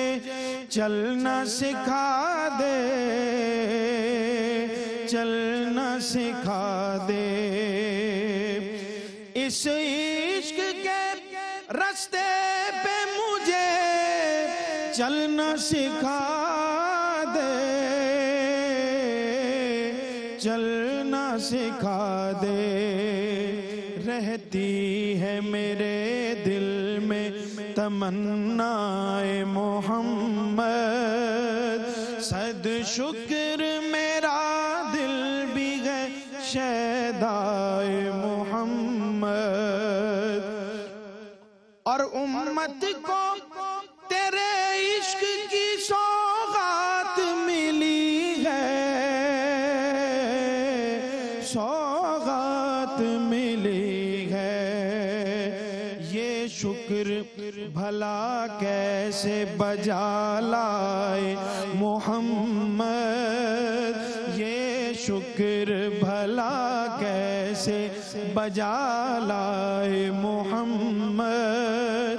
[SPEAKER 2] چلنا سکھا دے، چلنا سکھا دے، اس عشق کے راستے پہ مجھے چلنا سکھا دے، چلنا سکھا دے، رہتی ہے میرے دل میں تمنا محمد، صد شکر میرا دل بھی ہے شیدائے محمد، اور امت کو تیرے عشق کی سوغات ملی ہے، سوغات ملی ہے، یہ شکر بھلا کیسے بجا لائے محمد، یہ شکر بھلا کیسے بجا لائے محمد،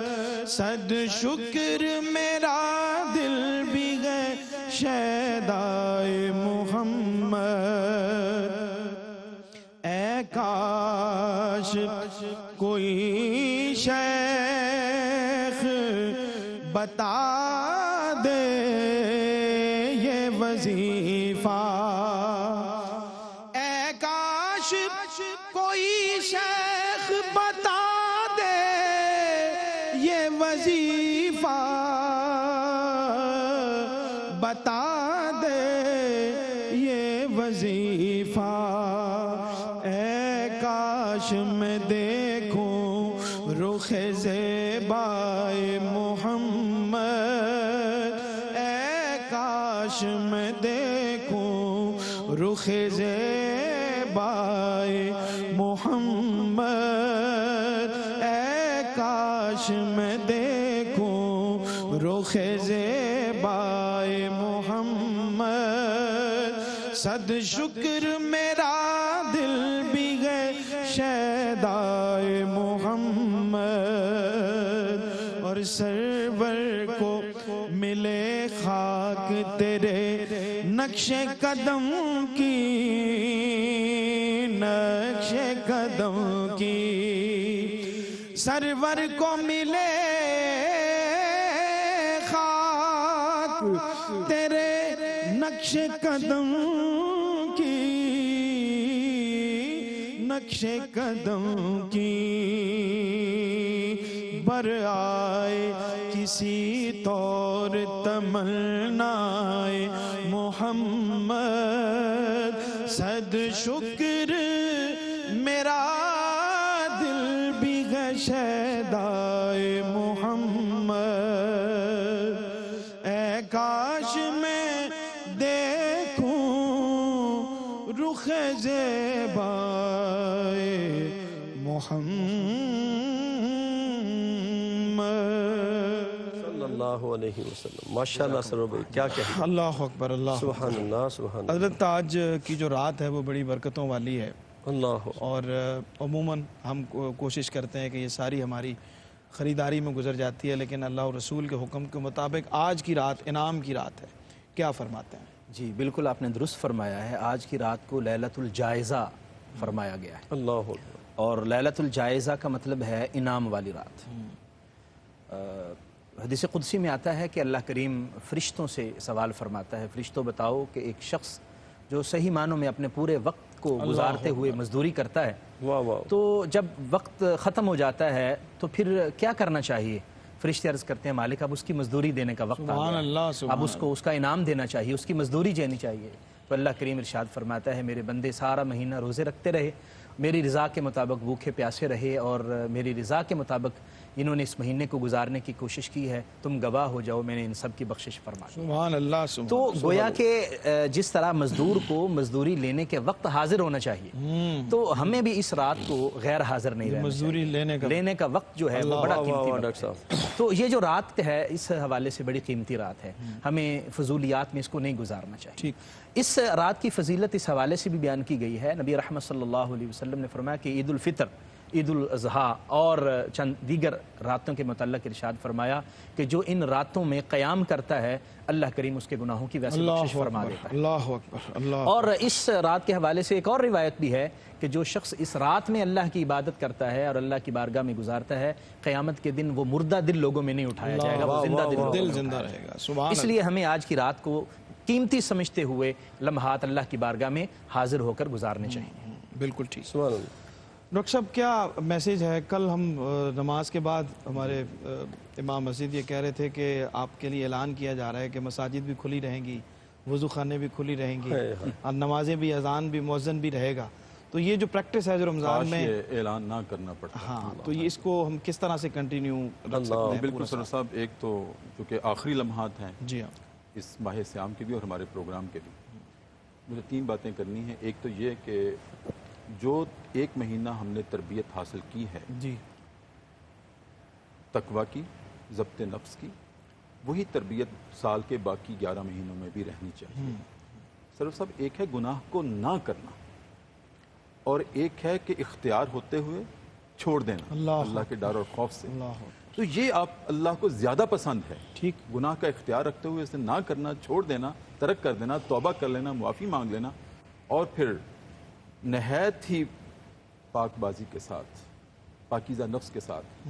[SPEAKER 2] صد شکر میرا دل بھی ہے شیدائے محمد، اے کاش کوئی شیخ بتا دے یہ وظیفہ، اے کاش کوئی شیخ بتا دے یہ وظیفہ، بتا دے یہ وظیفہ، اے کاش میں دیکھوں رخ زیبائے محمد، اے کاش میں دیکھوں رخ زیبائے محمد، اے کاش میں دیکھوں رخ زیبائے محمد، صد شکر میرا دل بھی ہے شیدائے محمد، اور سرور کو ملے خاک تیرے نقش قدم کی، نقش قدم کی، سرور کو ملے خاک تیرے نقش قدم کی، نقش قدم کی، بر آئے کسی طور تمنائے محمد، صد شکر میرا دل بھی ہے شیدائے محمد، اے کاش میں دیکھوں رخ زیبائے محمد،
[SPEAKER 3] صلی اللہ علیہ وسلم۔ ماشاءاللہ سرور بھائی کیا کہیں،
[SPEAKER 2] اللہ اکبر، اللہ
[SPEAKER 3] سبحان اللہ سبحان اللہ،
[SPEAKER 2] حضرت آج کی جو رات ہے وہ بڑی برکتوں والی ہے،
[SPEAKER 3] اللہ
[SPEAKER 2] اور عموماً ہم کوشش کرتے ہیں کہ یہ ساری ہماری خریداری میں گزر جاتی ہے، لیکن اللہ اور رسول کے حکم کے مطابق آج کی رات انعام کی رات ہے، کیا فرماتے ہیں؟
[SPEAKER 5] جی بالکل آپ نے درست فرمایا ہے، آج کی رات کو لیلۃ الجائزہ فرمایا گیا ہے،
[SPEAKER 3] اللہ اکبر،
[SPEAKER 5] اور لیلۃ الجائزہ کا مطلب ہے انعام والی رات۔ حدیث قدسی میں آتا ہے کہ اللہ کریم فرشتوں سے سوال فرماتا ہے، فرشتوں بتاؤ کہ ایک شخص جو صحیح معنوں میں اپنے پورے وقت کو گزارتے ہوئے مزدوری کرتا ہے،
[SPEAKER 3] واہ واہ،
[SPEAKER 5] تو جب وقت ختم ہو جاتا ہے تو پھر کیا کرنا چاہیے؟ فرشتے عرض کرتے ہیں مالک اب اس کی مزدوری دینے کا وقت آ
[SPEAKER 2] سبحان
[SPEAKER 5] گیا،
[SPEAKER 2] اللہ، سبحان
[SPEAKER 5] اب اس کو اس کا انعام دینا چاہیے، اس کی مزدوری دینی چاہیے۔ تو اللہ کریم ارشاد فرماتا ہے میرے بندے سارا مہینہ روزے رکھتے رہے، میری رضا کے مطابق بھوکے پیاسے رہے اور میری رضا کے مطابق انہوں نے اس مہینے کو گزارنے کی کوشش کی ہے، تم گواہ ہو جاؤ، میں نے ان سب کی بخشش فرما دی۔
[SPEAKER 2] سبحان اللہ سبحان
[SPEAKER 5] تو گویا کہ جس طرح مزدور کو مزدوری لینے کے وقت حاضر ہونا چاہیے، تو ہمیں بھی اس رات کو غیر حاضر نہیں رہنا
[SPEAKER 2] مزدوری لینے کا
[SPEAKER 5] وقت جو ہے وہ بڑا قیمتی وقت
[SPEAKER 3] ڈاکٹر
[SPEAKER 5] ہے۔ تو یہ جو رات ہے اس حوالے سے بڑی قیمتی رات ہے، ہمیں فضولیات میں اس کو نہیں گزارنا چاہیے۔
[SPEAKER 2] ٹھیک،
[SPEAKER 5] اس رات کی فضیلت اس حوالے سے بھی بیان کی گئی ہے۔ نبی رحمت صلی اللہ علیہ وسلم نے فرمایا کہ عید الفطر، عید الاضحیٰ اور چند دیگر راتوں کے متعلق ارشاد فرمایا کہ جو ان راتوں میں قیام کرتا ہے اللہ کریم اس کے گناہوں کی ویسے بخشش فرما دیتا ہے۔
[SPEAKER 2] اللہ اکبر، اللہ
[SPEAKER 5] اور اس رات کے حوالے سے ایک اور روایت بھی ہے کہ جو شخص اس رات میں اللہ کی عبادت کرتا ہے اور اللہ کی بارگاہ میں گزارتا ہے، قیامت کے دن وہ مردہ دل لوگوں میں نہیں اٹھایا جائے گا، وہ زندہ دل لوگوں
[SPEAKER 2] دل
[SPEAKER 5] میں
[SPEAKER 2] زندہ
[SPEAKER 5] اٹھایا
[SPEAKER 2] رہے گا۔
[SPEAKER 5] جائے گا۔
[SPEAKER 2] سبحان
[SPEAKER 5] اس لیے ہمیں آج کی رات کو قیمتی سمجھتے ہوئے لمحات اللہ کی بارگاہ میں حاضر ہو کر گزارنے چاہیے۔
[SPEAKER 2] بالکل ٹھیک۔
[SPEAKER 3] سبحان اللہ۔
[SPEAKER 2] ڈاکٹر صاحب کیا میسیج ہے؟ کل ہم نماز کے بعد ہمارے امام مسجد یہ کہہ رہے تھے کہ آپ کے لیے اعلان کیا جا رہا ہے کہ مساجد بھی کھلی رہیں گی، وضو خانے بھی کھلی رہیں گی اور نمازیں بھی، اذان بھی، مؤذن بھی رہے گا۔ تو یہ جو پریکٹس ہے جو رمضان
[SPEAKER 4] کاش
[SPEAKER 2] میں،
[SPEAKER 4] یہ اعلان نہ کرنا پڑتا۔
[SPEAKER 2] ہاں، تو یہ اس کو ہم کس طرح سے کنٹینیو رکھ سکتے ہیں؟
[SPEAKER 4] بالکل سر صاحب، ایک تو چونکہ آخری لمحات ہیں
[SPEAKER 2] جی ہاں،
[SPEAKER 4] اس ماہ سیام کے بھی اور ہمارے پروگرام کے بھی، مجھے 3 باتیں کرنی ہیں۔ ایک تو یہ کہ جو 1 مہینہ ہم نے تربیت حاصل کی ہے
[SPEAKER 2] جی
[SPEAKER 4] تقویٰ کی، ضبط نفس کی، وہی تربیت سال کے باقی 11 مہینوں میں بھی رہنی چاہیے۔ سر صاحب، ایک ہے گناہ کو نہ کرنا اور ایک ہے کہ اختیار ہوتے ہوئے چھوڑ دینا اللہ کے ڈر اور خوف سے۔
[SPEAKER 2] اللہ
[SPEAKER 4] تو یہ آپ اللہ کو زیادہ پسند ہے،
[SPEAKER 2] ٹھیک،
[SPEAKER 4] گناہ کا اختیار رکھتے ہوئے اسے نہ کرنا، چھوڑ دینا، ترک کر دینا، توبہ کر لینا، معافی مانگ لینا اور پھر نہایت ہی پاک بازی کے ساتھ، پاکیزہ نفس کے ساتھ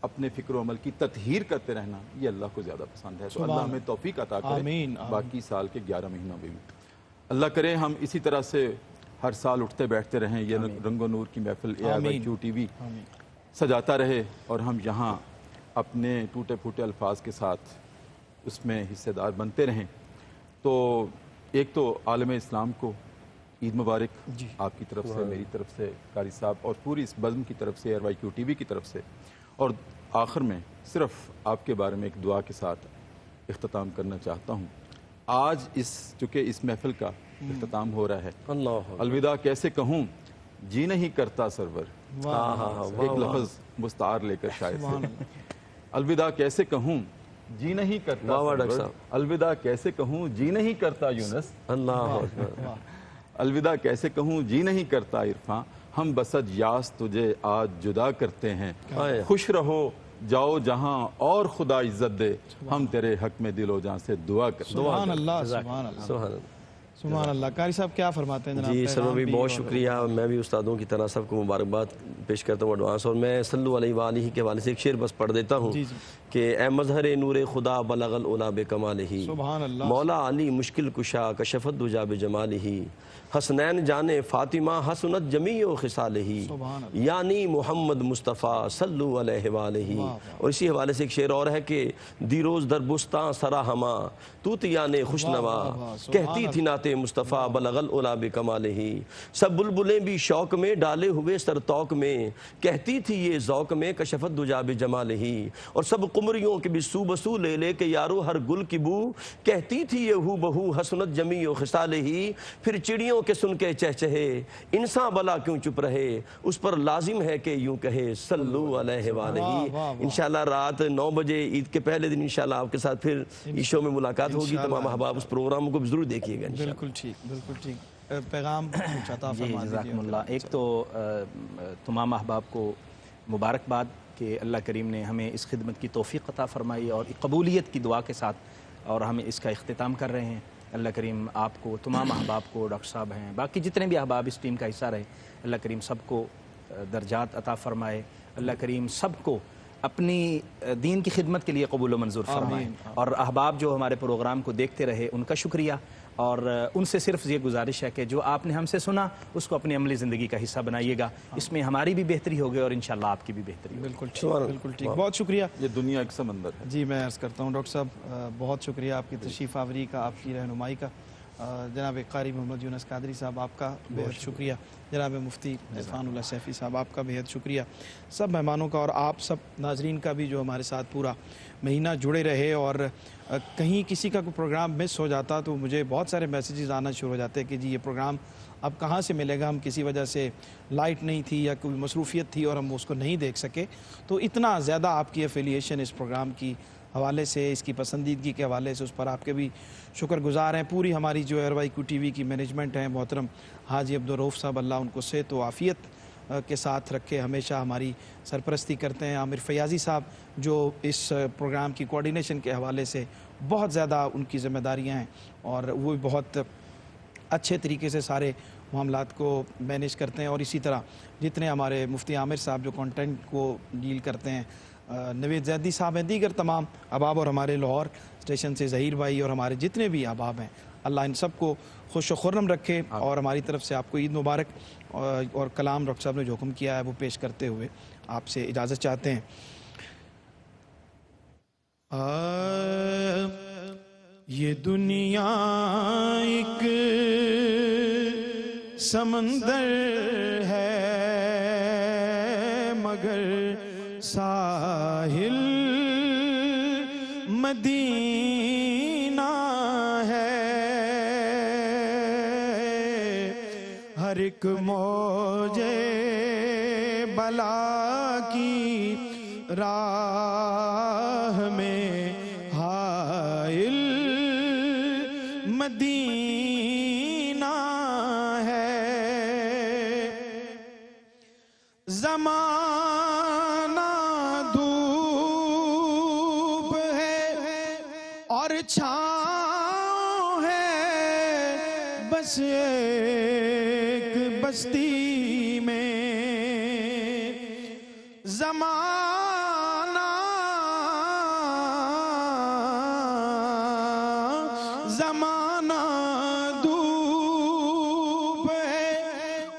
[SPEAKER 4] اپنے فکر و عمل کی تطہیر کرتے رہنا، یہ اللہ کو زیادہ پسند ہے۔ تو اللہ ہمیں توفیق عطا کرے
[SPEAKER 2] آمین،
[SPEAKER 4] باقی سال کے 11 مہینوں میں بھی اللہ کرے ہم اسی طرح سے ہر سال اٹھتے بیٹھتے رہیں، یہ رنگ و نور کی محفل AIYQ TV سجاتا رہے اور ہم یہاں اپنے ٹوٹے پھوٹے الفاظ کے ساتھ اس میں حصے دار بنتے رہیں۔ تو ایک تو عالم اسلام کو عید مبارک آپ کی طرف سے، میری طرف سے، قاری صاحب اور پوری اس بزم کی طرف سے، AIYQ TV کی طرف سے، اور آخر میں صرف آپ کے بارے میں ایک دعا کے ساتھ اختتام کرنا چاہتا ہوں۔ آج چونکہ اس محفل کا اختتام ہو رہا ہے،
[SPEAKER 3] اللہ
[SPEAKER 4] الوداع کیسے کہوں جی نہیں کرتا سرور، ایک لفظ مستعار لے کر شاید سے، الوداع کیسے کہوں جی نہیں کرتا سرور، الوداع کیسے کہوں جی نہیں کرتا یونس،
[SPEAKER 3] اللہ
[SPEAKER 4] الوداع کیسے کہوں جی نہیں کرتا عرفاں، ہم بسج یاس تجھے آج جدا کرتے ہیں، خوش رہو جاؤ جہاں اور خدا عزت دے، ہم تیرے حق میں دل و جان سے دعا کرتے ہیں۔
[SPEAKER 2] سبحان اللہ، سبحان اللہ،
[SPEAKER 3] سبحان اللہ۔
[SPEAKER 2] سبحان اللہ۔ قاری صاحب کیا فرماتے ہیں جناب؟
[SPEAKER 3] جی سر،
[SPEAKER 2] پیغام
[SPEAKER 3] بھی
[SPEAKER 2] بھی
[SPEAKER 3] بہت
[SPEAKER 2] اور-
[SPEAKER 3] شکریہ، میں بھی استادوں کی طرح سب کو مبارکباد پیش کرتا ہوں ایڈوانس، اور میں صلو علیہ وآلہ کے حوالے سے ایک شعر بس پڑھ دیتا ہوں کہ اے مظہر نور خدا بلغ العلا بکمالہ،
[SPEAKER 2] سبحان اللہ،
[SPEAKER 3] مولا علی مشکل کشا کشف الدجا بجمالہ، حسنین جان فاطمہ حسنت جمیع خصالہ، یعنی محمد مصطفیٰ صلو علیہ وآلہ۔ اور اسی حوالے سے ایک شعر اور ہے کہ دیروز در بستاں سرا ہما توتیان خوشنوا، کہتی تھی نعت مصطفیٰ بلغ العلا بکمالہ، سب بلبلیں بھی شوق میں ڈالے ہوئے سر توق میں، کہتی تھی یہ ذوق میں کشف الدجا بجمالہ، اور سب قمریوں کے بھی سو بسو لے لے کے یارو ہر گل کی بو، کہتی تھی یہ ہو بہو حسنت جمیع خصالہ، پھر چڑیوں کے سن کے چہچہے انسان بلا کیوں چپ رہے، اس پر لازم ہے کہ یوں کہے صلو علیہ وآلہ۔ انشاءاللہ رات 9 بجے عید کے پہلے دن انشاءاللہ آپ کے ساتھ پھر اس شو میں ملاقات ہوگی، تمام احباب اس پروگرام کو بھی ضرور دیکھیے گا انشاءاللہ۔
[SPEAKER 2] بالکل ٹھیک، بالکل ٹھیک۔ پیغام کچھ عطا
[SPEAKER 5] جی
[SPEAKER 2] فرما
[SPEAKER 5] جزاکم
[SPEAKER 2] دیجیے۔
[SPEAKER 5] اللہ۔ ایک تو تمام احباب کو مبارکباد کہ اللہ کریم نے ہمیں اس خدمت کی توفیق عطا فرمائی اور قبولیت کی دعا کے ساتھ، اور ہم اس کا اختتام کر رہے ہیں۔ اللہ کریم آپ کو، تمام احباب کو، ڈاکٹر صاحب ہیں، باقی جتنے بھی احباب اس ٹیم کا حصہ رہے، اللہ کریم سب کو درجات عطا فرمائے، اللہ کریم سب کو اپنی دین کی خدمت کے لیے قبول و منظور فرمائے، اور احباب جو ہمارے پروگرام کو دیکھتے رہے ان کا شکریہ، اور ان سے صرف یہ گزارش ہے کہ جو آپ نے ہم سے سنا اس کو اپنی عملی زندگی کا حصہ بنائیے گا، اس میں ہماری بھی بہتری ہوگی اور انشاءاللہ آپ کی بھی بہتری ہوگی۔
[SPEAKER 2] بالکل ٹھیک، بالکل ٹھیک، بہت شکریہ۔
[SPEAKER 4] یہ دنیا ایک سمندر ہے۔
[SPEAKER 2] جی میں عرض کرتا ہوں ڈاکٹر صاحب بہت شکریہ آپ کی تشریف آوری کا، آپ کی رہنمائی کا، جناب قاری محمد یونس قادری صاحب آپ کا بہت شکریہ، جناب مفتی عرفان اللہ سیفی صاحب آپ کا بہت شکریہ، سب مہمانوں کا اور آپ سب ناظرین کا بھی جو ہمارے ساتھ پورا مہینہ جڑے رہے، اور کہیں کسی کا کوئی پروگرام مس ہو جاتا تو مجھے بہت سارے میسیجز آنا شروع ہو جاتے کہ جی یہ پروگرام اب کہاں سے ملے گا، ہم کسی وجہ سے لائٹ نہیں تھی یا کوئی مصروفیت تھی اور ہم اس کو نہیں دیکھ سکے۔ تو اتنا زیادہ آپ کی افیلیشن اس پروگرام کی حوالے سے، اس کی پسندیدگی کے حوالے سے، اس پر آپ کے بھی شکر گزار ہیں۔ پوری ہماری جو ARYQ TV کی مینجمنٹ ہے، محترم حاجی عبدالرؤف صاحب اللہ ان کو صحت و عافیت کے ساتھ رکھے، ہمیشہ ہماری سرپرستی کرتے ہیں۔ عامر فیاضی صاحب جو اس پروگرام کی کوارڈینیشن کے حوالے سے بہت زیادہ ان کی ذمہ داریاں ہیں، اور وہ بہت اچھے طریقے سے سارے معاملات کو مینیج کرتے ہیں، اور اسی طرح جتنے ہمارے مفتی عامر صاحب جو کانٹینٹ کو ڈیل کرتے ہیں، نوید زیدی صاحب ہیں، دیگر تمام احباب، اور ہمارے لاہور اسٹیشن سے ظہیر بھائی اور ہمارے جتنے بھی احباب ہیں، اللہ ان سب کو خوش و خرم رکھے، اور ہماری طرف سے آپ کو عید مبارک، اور کلام ڈاکٹر صاحب نے جو حکم کیا ہے وہ پیش کرتے ہوئے آپ سے اجازت چاہتے ہیں۔ یہ دنیا ایک سمندر ہے مگر ساحل مدینہ ہے، ہر ایک موج بلا کی راہ میں حائل مدینہ ہے، زمانہ دھوپ ہے اور چھاؤں ہے، بس ایک بستی میں، زمانہ دھوپ ہے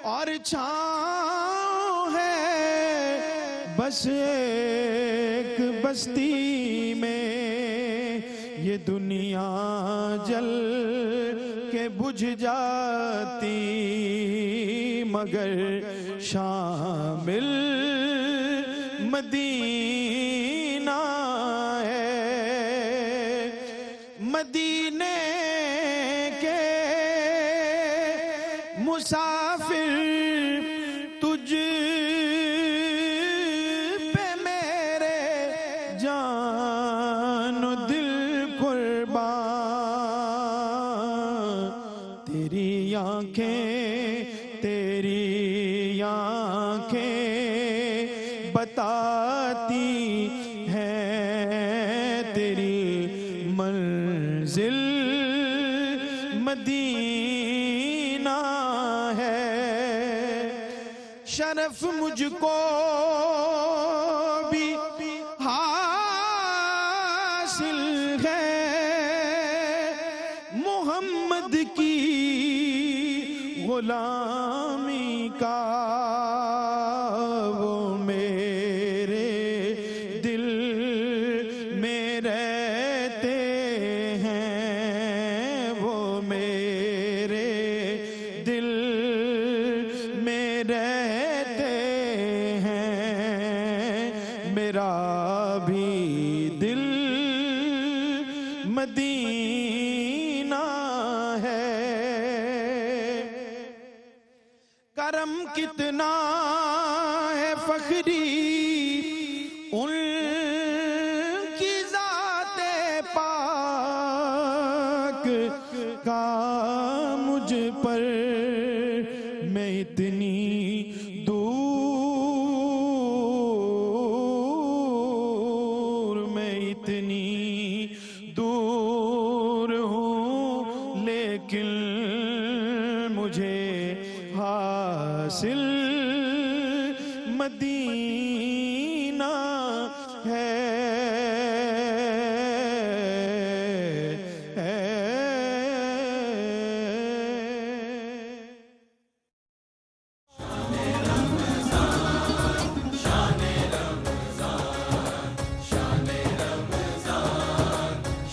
[SPEAKER 2] اور چھاؤں ہے، بس ایک بستی میں، یہ دنیا جل کے بجھ جاتی مگر شامل مدینہ ہے، مدینے کے مسافر تجھ پہ میرے جان و دل قربان، تیری آنکھیں بتاتی ہیں تیری منزل مدینہ ہے، شرف مجھ کو بھی حاصل ہے محمد کی غلامی کا، وہ میرے دل میں رہتے ہیں، وہ میرے دل میں رہتے ہیں، میرا بھی دل مدینہ ہے، کرم کتنا ہے فخری ان کی ذات پاک کا مجھ پر، میں اتنی دور ہوں، لیکن مجھے حاصل مدینہ